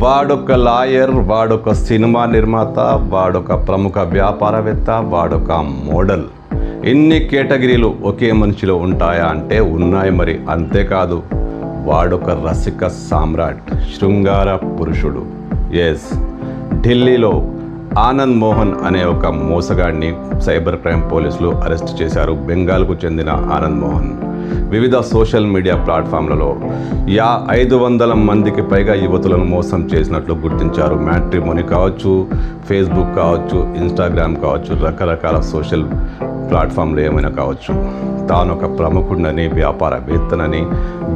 వాడొక లాయర్, వాడొక సినిమా నిర్మాత, వాడొక ప్రముఖ వ్యాపారవేత్త, వాడొక మోడల్. ఇన్ని కేటగిరీలు ఒకే మనిషిలో ఉంటాయా అంటే ఉన్నాయి మరి. అంతేకాదు, వాడొక రసిక సామ్రాట్, శృంగార పురుషుడు. ఎస్, ఢిల్లీలో ఆనంద్ మోహన్ అనే ఒక మోసగాడిని సైబర్ క్రైమ్ పోలీసులు అరెస్ట్ చేశారు. బెంగాల్కు చెందిన ఆనంద్ మోహన్ వివిధ సోషల్ మీడియా ప్లాట్ఫామ్లలో 500 మందికి పైగా యువతులను మోసం చేసినట్లు గుర్తించారు. మ్యాట్రిమోనీ కావచ్చు, ఫేస్బుక్ కావచ్చు, ఇన్స్టాగ్రామ్ కావచ్చు, రకరకాల సోషల్ ప్లాట్ఫామ్లు ఏమైనా కావచ్చు. తాను ఒక ప్రముఖుడినని, వ్యాపారవేత్తనని,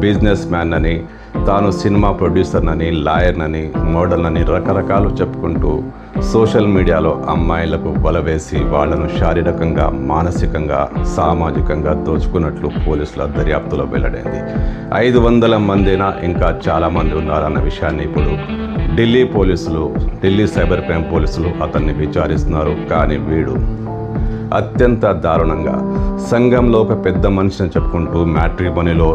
బిజినెస్ మ్యాన్ అని, తాను సినిమా ప్రొడ్యూసర్నని, లాయర్నని, మోడల్నని రకరకాలు చెప్పుకుంటూ సోషల్ మీడియాలో అమ్మాయిలకు వలవేసి వాళ్లను శారీరకంగా, మానసికంగా, సామాజికంగా దోచుకున్నట్లు పోలీసుల దర్యాప్తులో వెల్లడైంది. 500 మందినా ఇంకా చాలామంది ఉన్నారన్న విషయాన్ని ఇప్పుడు ఢిల్లీ సైబర్ క్రైమ్ పోలీసులు అతన్ని విచారిస్తున్నారు. కానీ వీడు అత్యంత దారుణంగా సంఘంలో ఒక పెద్ద మనిషిని చెప్పుకుంటూ మ్యాట్రిమోనీలో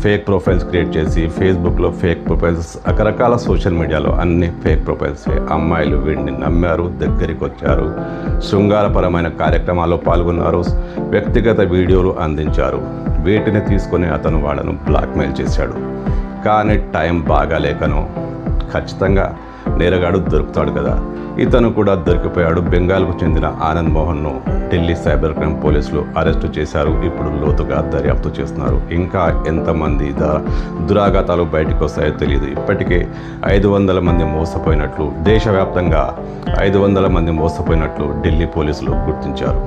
ఫేక్ ప్రొఫైల్స్ క్రియేట్ చేసి, ఫేస్బుక్లో ఫేక్ ప్రొఫైల్స్, రకరకాల సోషల్ మీడియాలో అన్ని ఫేక్ ప్రొఫైల్స్. అమ్మాయిలు వీడిని నమ్మారు, దగ్గరికి వచ్చారు, శృంగారపరమైన కార్యక్రమాల్లో పాల్గొన్నారు, వ్యక్తిగత వీడియోలు అందించారు. వీటిని తీసుకొని అతను వాళ్ళను బ్లాక్మెయిల్ చేశాడు. కానీ టైం బాగాలేకనో ఖచ్చితంగా నేరగాడు దొరుకుతాడు కదా, ఇతను కూడా దొరికిపోయాడు. బెంగాల్కు చెందిన ఆనంద్ మోహన్ను ఢిల్లీ సైబర్ క్రైమ్ పోలీసులు అరెస్టు చేశారు. ఇప్పుడు లోతుగా దర్యాప్తు చేస్తున్నారు. ఇంకా ఎంతమంది దురాఘాతాలు బయటకు వస్తాయో తెలియదు. ఇప్పటికే 500 మంది మోసపోయినట్లు, దేశవ్యాప్తంగా 500 మంది మోసపోయినట్లు ఢిల్లీ పోలీసులు గుర్తించారు.